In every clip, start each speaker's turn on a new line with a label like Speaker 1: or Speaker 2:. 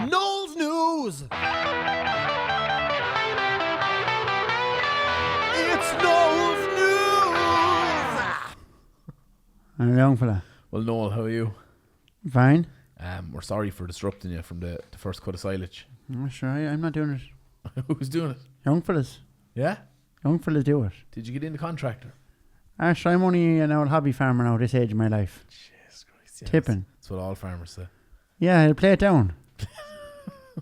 Speaker 1: Noel's News! It's Noel's News!
Speaker 2: I'm a young fella.
Speaker 3: Well, Noel, how are you?
Speaker 2: Fine.
Speaker 3: We're sorry for disrupting you from the first cut of silage.
Speaker 2: I'm sure I'm not doing it.
Speaker 3: Who's doing it?
Speaker 2: Young fellas.
Speaker 3: Yeah?
Speaker 2: Young fellas do it.
Speaker 3: Did you get into contractor?
Speaker 2: Actually, I'm only an old hobby farmer now at this age of my life.
Speaker 3: Jesus Christ. Yeah,
Speaker 2: Tipping.
Speaker 3: That's what all farmers say.
Speaker 2: Yeah, I'll play it down.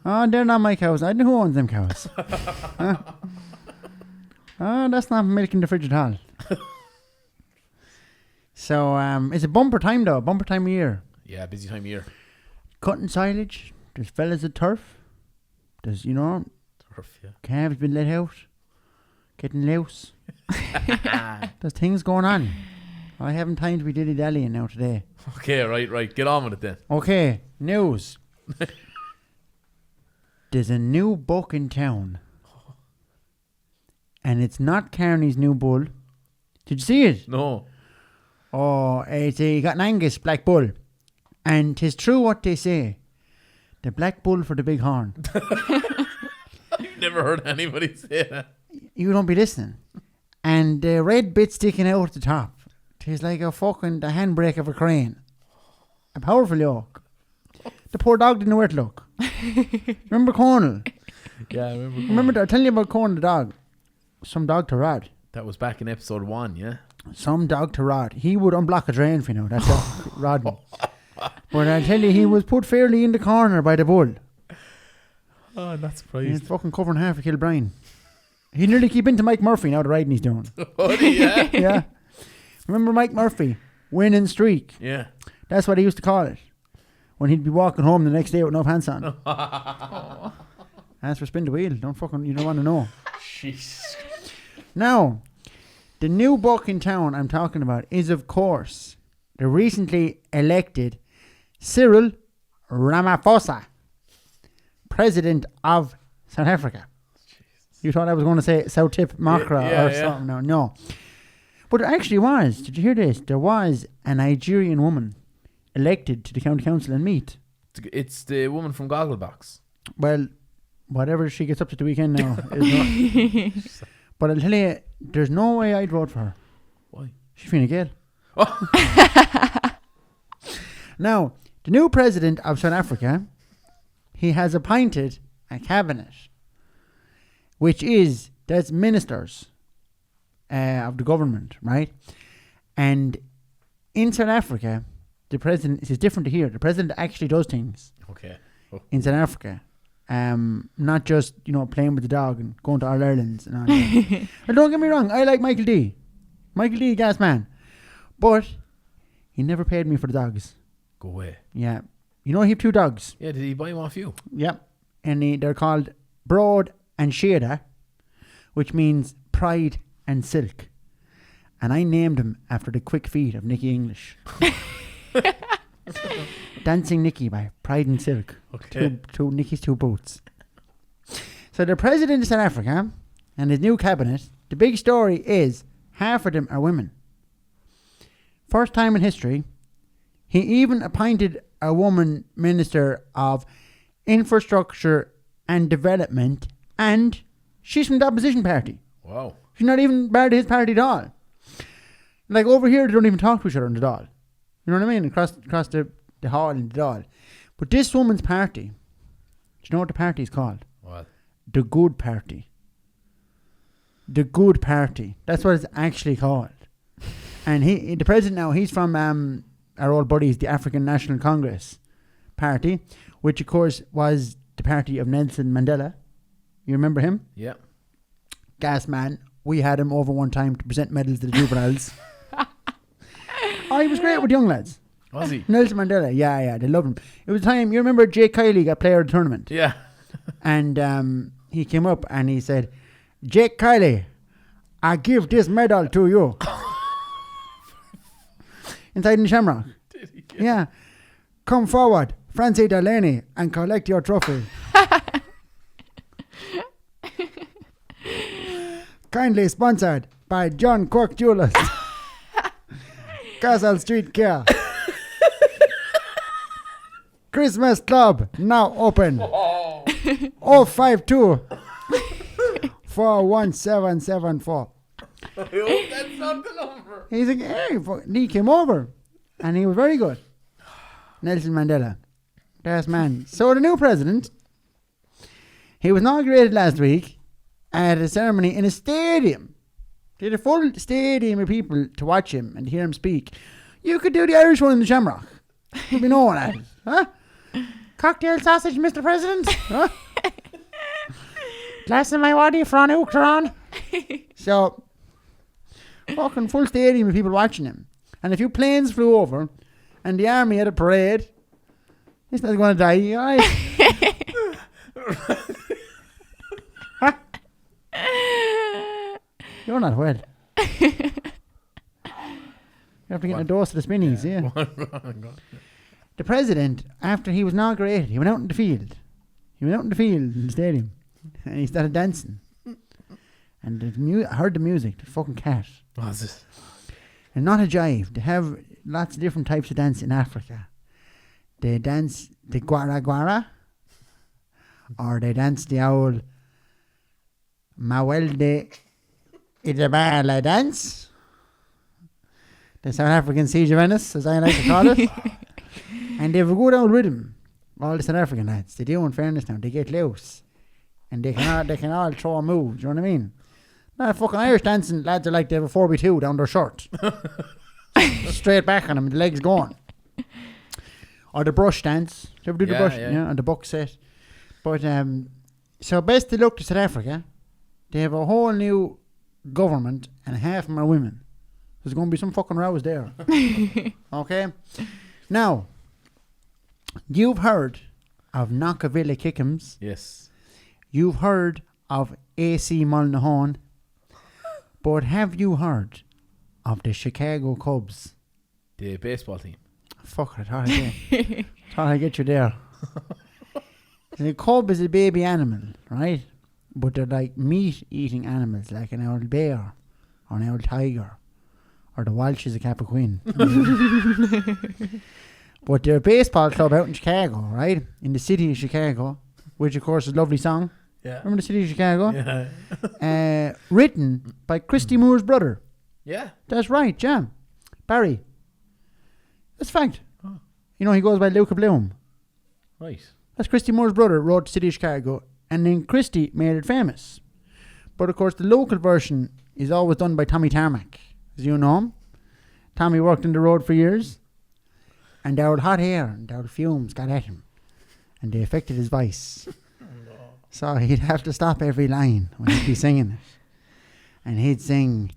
Speaker 2: Oh, they're not my cows. I don't know who owns them cows. Huh? Oh, that's not milk in the fridge at all. So, it's a bumper time though. Bumper time of year.
Speaker 3: Yeah, busy time of year.
Speaker 2: Cutting silage. There's fellas at turf. There's,
Speaker 3: Turf, yeah.
Speaker 2: calves been let out. Getting loose. There's things going on. I haven't time to be dilly-dallying now today.
Speaker 3: Okay, right. Get on with it then.
Speaker 2: Okay, news. There's a new buck in town. And it's not Carney's new bull. Did you see it?
Speaker 3: No.
Speaker 2: Oh, he got an Angus black bull. And 'tis true what they say. The black bull for the big horn.
Speaker 3: I've never heard anybody say that.
Speaker 2: You don't be listening. And the red bit sticking out at the top. 'Tis like the handbrake of a crane. A powerful yoke. The poor dog didn't know where to look. Remember Cornell?
Speaker 3: Yeah, I remember.
Speaker 2: Remember, I tell you about Cornell the dog. Some dog to rod.
Speaker 3: That was back in episode 1, yeah?
Speaker 2: Some dog to rod. He would unblock a drain for you now. That's dog rodding. But I tell you, he was put fairly in the corner by the bull.
Speaker 3: Oh, I'm not
Speaker 2: He's
Speaker 3: surprised.
Speaker 2: fucking covering half a Kilbrine. He'd nearly keep into Mike Murphy now, the riding he's doing.
Speaker 3: Oh, yeah?
Speaker 2: Yeah. Remember Mike Murphy? Winning streak.
Speaker 3: Yeah.
Speaker 2: That's what he used to call it. When he'd be walking home the next day with no pants on. As for spin the wheel. You don't want to know.
Speaker 3: Jesus.
Speaker 2: Now, the new buck in town I'm talking about is, of course, the recently elected Cyril Ramaphosa, President of South Africa. You thought I was going to say South Tip Makra or something. No. But it actually was. Did you hear this? There was a Nigerian woman elected to the county council in Meath.
Speaker 3: It's the woman from Gogglebox.
Speaker 2: Well, whatever she gets up to the weekend now. Is not. But I'll tell you, there's no way I'd vote for her.
Speaker 3: Why?
Speaker 2: She's Fine Gael. Now, the new president of South Africa, he has appointed a cabinet, that's ministers of the government, right? And in South Africa, the president is different to here. The president actually does things.
Speaker 3: Okay.
Speaker 2: In South Africa. Not just, playing with the dog and going to all Ireland's and all that. And don't get me wrong, I like Michael D. Michael D, gas man. But he never paid me for the dogs.
Speaker 3: Go away.
Speaker 2: Yeah. He have 2 dogs.
Speaker 3: Yeah, did he buy them off you?
Speaker 2: Yep. And they're called Broad and Shada, which means pride and silk. And I named them after the quick feet of Nicky English. Dancing Nicky by Pride and Silk.
Speaker 3: Okay.
Speaker 2: Two Nicky's 2 boots. So the president of South Africa and his new cabinet, the big story is half of them are women. First time in history. He even appointed a woman minister of infrastructure and development, and she's from the opposition party.
Speaker 3: Wow.
Speaker 2: She's not even part of his party at all. Like over here, they don't even talk to each other in the Dáil. You know what I mean? Across the hall in the Dáil. But this woman's party, do you know what the party is called?
Speaker 3: What?
Speaker 2: The Good Party. The Good Party. That's what it's actually called. And the president now, he's from our old buddies, the African National Congress Party, which of course was the party of Nelson Mandela. You remember him?
Speaker 3: Yeah.
Speaker 2: Gas man. We had him over one time to present medals to the juveniles. Oh, he was great with young lads.
Speaker 3: Was he?
Speaker 2: Nelson Mandela, yeah, they loved him. It was time, you remember Jake Kiley got player of the tournament?
Speaker 3: Yeah.
Speaker 2: And he came up and he said, Jake Kiley, I give this medal to you. Inside in the Shamrock.
Speaker 3: Did he?
Speaker 2: Yeah. Come forward, Francie Delaney, and collect your trophy. Kindly sponsored by John Cork Jewelers. Castle Street Care. Christmas Club, now open. 052 41774.
Speaker 3: I hope that's not the number.
Speaker 2: He's like, hey, he came over. And he was very good. Nelson Mandela. Best man. So the new president, he was inaugurated last week at a ceremony in a stadium. They had a full stadium of people to watch him and hear him speak. You could do the Irish one in the Shamrock. There'd be no one at it. Huh? Cocktail sausage, Mr. President? Huh? Glass of my waddy from Ukran. So, fucking full stadium of people watching him. And a few planes flew over, and the army had a parade. This guy's going to die, you alright? Huh? You're not well. You have to get a dose of the spinnies, yeah. The president, after he was inaugurated, he went out in the field. He went out in the field in the stadium, and he started dancing. And I heard the music, the fucking cat.
Speaker 3: What's this?
Speaker 2: And not a jive. They have lots of different types of dance in Africa. They dance the guara guara, or they dance the old Noel de Idabala dance. The South African Siege of Venice, as I like to call it. And they have a good old rhythm. All the South African lads, they do in fairness now, they get loose. And they can all throw a move, do you know what I mean? Not fucking Irish dancing lads are like they have a 4x2 down their shirt. Straight back on them, the legs going. Or the brush dance. Do you ever do the brush? Yeah, and the buck set. But, so best to look to South Africa. They have a whole new government and half of them are women. There's going to be some fucking rows there. Okay? Now, you've heard of Knockavilla Kickums.
Speaker 3: Yes.
Speaker 2: You've heard of AC Mullinahone. But have you heard of the Chicago Cubs?
Speaker 3: The baseball team.
Speaker 2: Fuck, I thought I'd get you there. The cub is a baby animal, right? But they're like meat-eating animals, like an old bear or an old tiger. Or the Welsh is a Capricorn. But they're a baseball club out in Chicago, right? In the city of Chicago, which of course is a lovely song.
Speaker 3: Yeah.
Speaker 2: Remember the city of Chicago?
Speaker 3: Yeah.
Speaker 2: Written by Christy Moore's brother.
Speaker 3: Yeah.
Speaker 2: That's right, Jam. Barry. That's fact.
Speaker 3: Oh.
Speaker 2: You know, he goes by Luca Bloom.
Speaker 3: Right.
Speaker 2: That's Christy Moore's brother, wrote City of Chicago. And then Christy made it famous. But of course, the local version is always done by Tommy Tarmac. As you know him. Tommy worked in the road for years. And the old hot air and the old fumes got at him. And they affected his voice. So he'd have to stop every line when he'd be singing it. And he'd sing,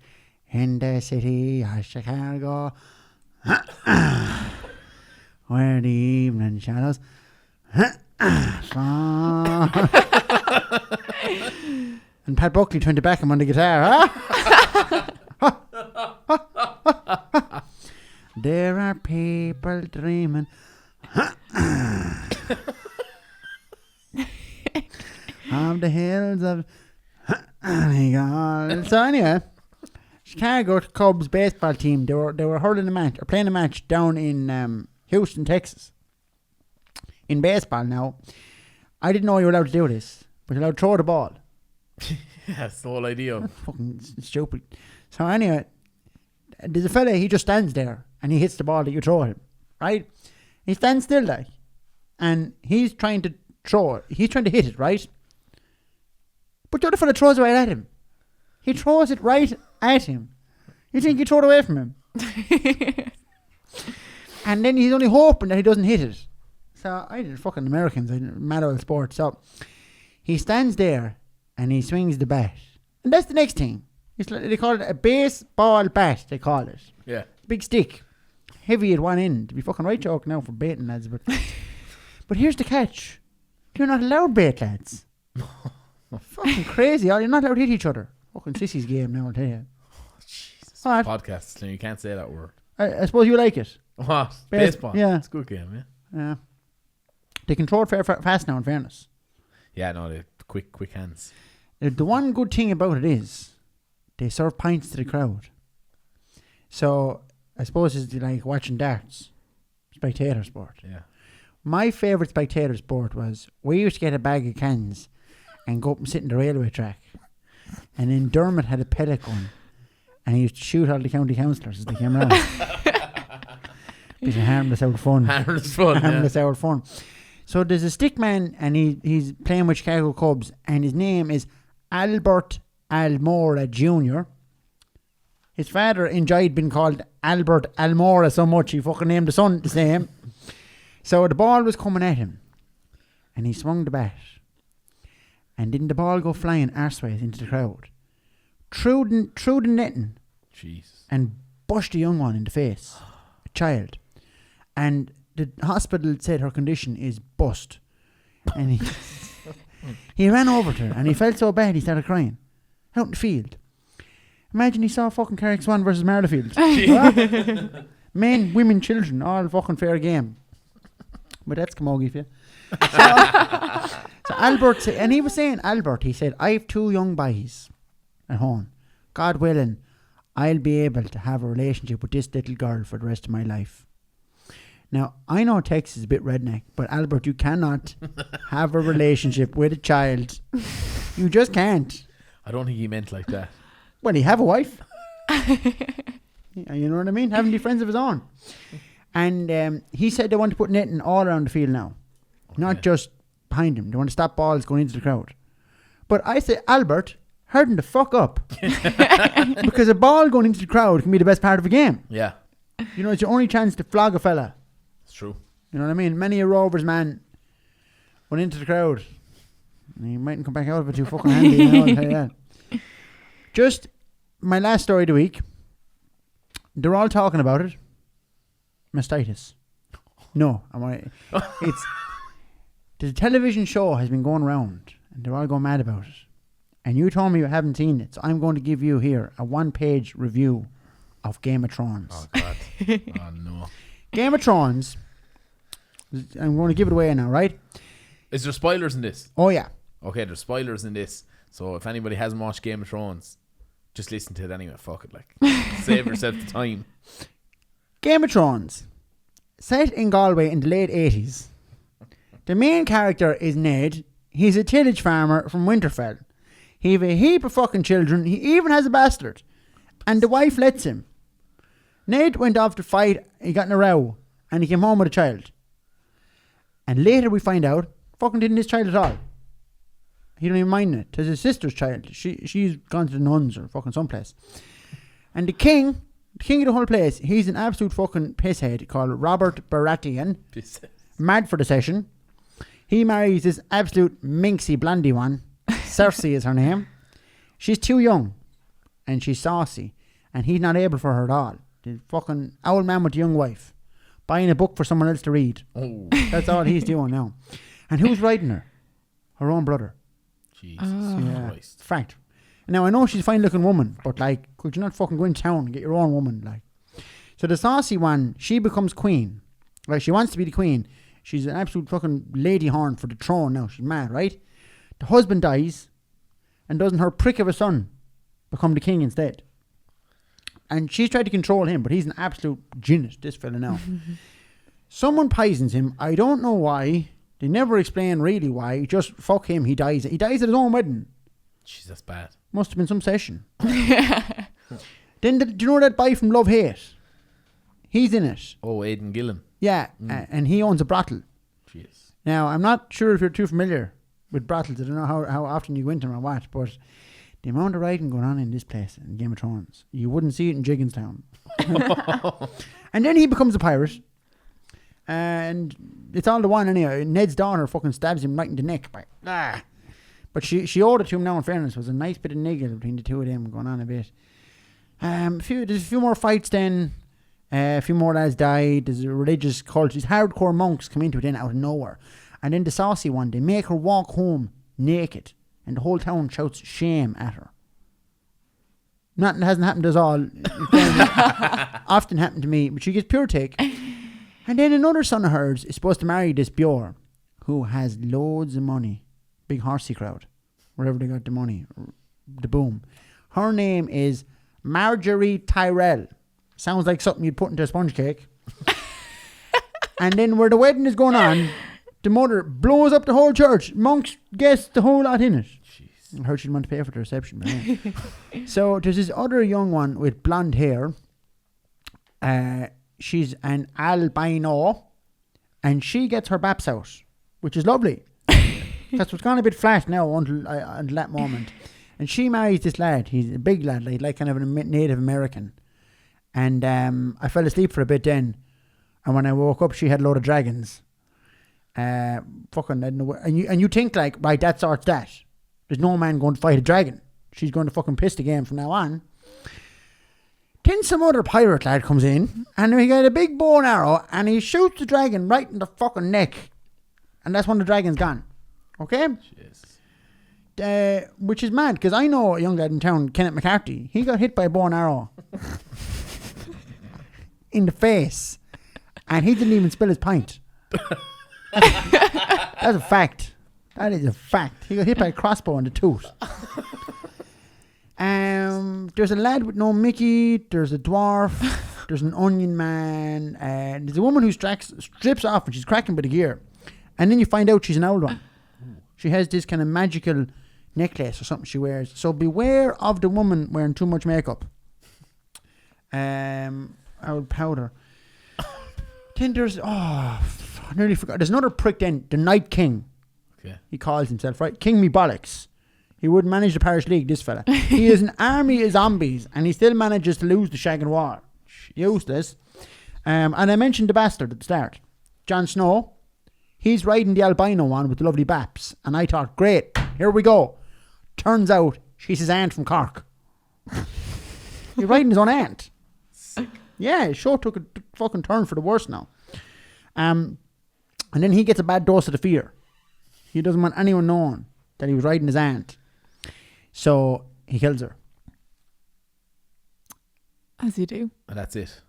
Speaker 2: in the city of Chicago, where the evening shadows fall. And Pat Buckley trying to back him on the guitar. There are people dreaming of the hills of So anyway, Chicago Cubs baseball team, they were hurling a match or playing a match down in Houston, Texas. In baseball now, I didn't know you were allowed to do this, but you're allowed to throw the ball.
Speaker 3: Yeah, that's the whole idea.
Speaker 2: That's fucking stupid. So anyway, there's a fella, he just stands there and he hits the ball that you throw at him, right? He stands still like, and he's trying to throw it. He's trying to hit it, right? But the other fella throws it right at him. He throws it right at him. You think he throw it away from him? And then he's only hoping that he doesn't hit it. So I did fucking Americans, I mad old sport. So he stands there and he swings the bat. And that's the next thing. It's like, they call it a baseball bat, they call it.
Speaker 3: Yeah.
Speaker 2: Big stick. Heavy at one end. To be fucking right joke now for baiting lads. But here's the catch. You're not allowed bait, lads. Fucking crazy. You're not allowed to hit each other. Fucking sissy's game now, I'll tell you.
Speaker 3: Jesus.
Speaker 2: What?
Speaker 3: Podcasts, you can't say that word.
Speaker 2: I suppose you like it.
Speaker 3: What? Baseball?
Speaker 2: Yeah.
Speaker 3: It's a good game, yeah.
Speaker 2: Yeah. They can throw it fast now, in fairness.
Speaker 3: Yeah, no, the quick hands.
Speaker 2: The one good thing about it is they serve pints to the crowd. So I suppose it's like watching darts. Spectator sport.
Speaker 3: Yeah.
Speaker 2: My favourite spectator sport was we used to get a bag of cans and go up and sit in the railway track. And then Dermot had a pellet gun and he used to shoot all the county councillors as they came around. Bit of harmless out fun. Harmless out fun. So there's a stick man and he's playing with Chicago Cubs and his name is Albert Almora Jr. His father enjoyed being called Albert Almora so much he fucking named the son the same. So the ball was coming at him and he swung the bat. And didn't the ball go flying arseways into the crowd? Through the netting.
Speaker 3: Jesus.
Speaker 2: And bushed a young one in the face. A child. And the hospital said her condition is bust. And he ran over to her and he felt so bad he started crying. Out in the field. Imagine he saw fucking Carrick-Swan versus Marlefield. Men, women, children, all fucking fair game. But that's camogie for you. So Albert, and he was saying, he said, I have 2 young boys at home. God willing, I'll be able to have a relationship with this little girl for the rest of my life. Now, I know Texas is a bit redneck, but Albert, you cannot have a relationship with a child. You just can't.
Speaker 3: I don't think he meant like that.
Speaker 2: Well, he have a wife. You know what I mean? Having the friends of his own. And he said they want to put netting all around the field now. Okay. Not just behind him. They want to stop balls going into the crowd. But I say, Albert, harden the fuck up. Because a ball going into the crowd can be the best part of a game.
Speaker 3: Yeah.
Speaker 2: You know, it's your only chance to flog a fella.
Speaker 3: It's true.
Speaker 2: You know what I mean? Many a Rovers man went into the crowd. And he mightn't come back out of it too fucking handy. You know, I'll tell you that. Just my last story of the week. They're all talking about it. Mastitis. No, it's the television show has been going around and they're all going mad about it. And you told me you haven't seen it, so I'm going to give you here a 1-page review of Game of Thrones.
Speaker 3: Oh God. Oh no.
Speaker 2: Game of Thrones. I'm going to give it away now, right?
Speaker 3: Is there spoilers in this?
Speaker 2: Oh yeah.
Speaker 3: Okay, there's spoilers in this. So if anybody hasn't watched Game of Thrones, just listen to it anyway. Fuck it, like save yourself the time.
Speaker 2: Game of Thrones, set in Galway in the late 80s. The main character is Ned. He's a tillage farmer from Winterfell. He have a heap of fucking children. He even has a bastard. And the wife lets him. Ned went off to fight. He got in a row. And he came home with a child. And later we find out, fucking didn't his child at all. He don't even mind it. It's his sister's child. She's gone to the nuns or fucking someplace. And the king of the whole place, he's an absolute fucking pisshead called Robert Baratheon. Mad for the session. He marries this absolute minxy blondie one. Cersei is her name. She's too young. And she's saucy. And he's not able for her at all. The fucking old man with the young wife. Buying a book for someone else to read.
Speaker 3: Oh.
Speaker 2: That's all he's doing now. And who's writing her? Her own brother.
Speaker 3: Jesus Christ.
Speaker 2: Fact. Now, I know she's a fine looking woman, but like, could you not fucking go in town and get your own woman? Like, so the saucy one, she becomes queen. Right? She wants to be the queen. She's an absolute fucking lady horn for the throne now. She's mad, right? The husband dies, and doesn't her prick of a son become the king instead? And she's tried to control him, but he's an absolute genius, this fella now. Someone poisons him. I don't know why. They never explain really why. Just fuck him. He dies. He dies at his own wedding.
Speaker 3: Jeez, that's bad.
Speaker 2: Must have been some session. Then, do you know that boy from Love Hate? He's in it.
Speaker 3: Oh, Aidan Gillen.
Speaker 2: Yeah, and he owns a brothel.
Speaker 3: Jeez.
Speaker 2: Now, I'm not sure if you're too familiar with brothels. I don't know how often you go into them or what, but the amount of writing going on in this place in Game of Thrones, you wouldn't see it in Jigginstown. And then he becomes a pirate. And it's all the one anyway. Ned's daughter fucking stabs him right in the neck. But she owed it to him now, in fairness. It was a nice bit of niggle between the two of them going on a bit. There's a few more fights then. A few more lads died. There's a religious cult. These hardcore monks come into it then out of nowhere. And then the saucy one, they make her walk home naked. And the whole town shouts shame at her. Nothing hasn't happened to us all. Often happened to me. But she gets pure take. And then another son of hers is supposed to marry this Bjorn, who has loads of money. Big horsey crowd. Wherever they got the money. The boom. Her name is Marjorie Tyrell. Sounds like something you'd put into a sponge cake. And then where the wedding is going on, the mother blows up the whole church. Monks, guests, the whole lot in it.
Speaker 3: Jeez.
Speaker 2: I heard she didn't want to pay for the reception. But yeah. So there's this other young one with blonde hair. She's an albino. And she gets her baps out, which is lovely. That's what's gone a bit flat now until that moment. And she marries this lad. He's a big lad, like kind of a Native American. And I fell asleep for a bit then. And when I woke up, she had a load of dragons. Fucking, I don't know. And you think like, right, that sorts that. There's no man going to fight a dragon. She's going to fucking piss the game from now on. Then some other pirate lad comes in, and he got a big bow and arrow, and he shoots the dragon right in the fucking neck. And that's when the dragon's gone. Okay?
Speaker 3: Jeez.
Speaker 2: Which is mad, because I know a young lad in town, Kenneth McCarthy. He got hit by a bow and arrow. In the face. And he didn't even spill his pint. That's a fact. That is a fact. He got hit by a crossbow in the tooth. There's a lad with no Mickey. There's a dwarf. There's an onion man. There's a woman who strips off and she's cracking by the gear. And then you find out she's an old one. She has this kind of magical necklace or something she wears. So beware of the woman wearing too much makeup. Old powder. Then there's, I nearly forgot. There's another prick then, the Night King.
Speaker 3: Okay.
Speaker 2: He calls himself, right? King me bollocks. He wouldn't manage the parish league, this fella. He is an army of zombies, and he still manages to lose the shagging war. Useless. And I mentioned the bastard at the start. Jon Snow. He's riding the albino one with the lovely baps. And I thought, great, here we go. Turns out, she's his aunt from Cork. He's riding his own aunt.
Speaker 3: Sick.
Speaker 2: Yeah, his show took a fucking turn for the worse now. And then he gets a bad dose of the fear. He doesn't want anyone knowing that he was riding his aunt. So he kills her.
Speaker 4: As you do.
Speaker 3: And that's it.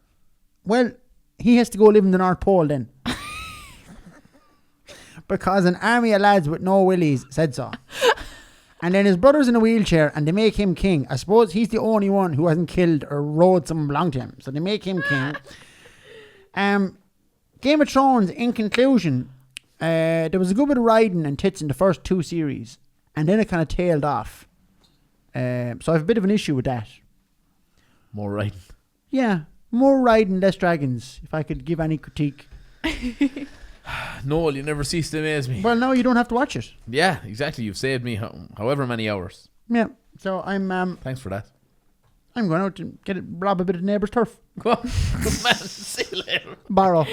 Speaker 2: Well, he has to go live in the North Pole then. Because an army of lads with no willies said so. And then his brother's in a wheelchair and they make him king. I suppose he's the only one who hasn't killed or rode someone belong to him. So they make him king. Game of Thrones, in conclusion, there was a good bit of riding and tits in the first 2 series. And then it kind of tailed off. So I have a bit of an issue with that.
Speaker 3: More riding.
Speaker 2: Yeah, more riding, less dragons, if I could give any critique.
Speaker 3: Noel, you never cease to amaze me.
Speaker 2: Well, no, you don't have to watch it.
Speaker 3: Yeah, exactly. You've saved me however many hours.
Speaker 2: Yeah, so I'm
Speaker 3: Thanks for that.
Speaker 2: I'm going out to rob a bit of neighbour's turf.
Speaker 3: Go on. Man, see you later.
Speaker 2: Borrow.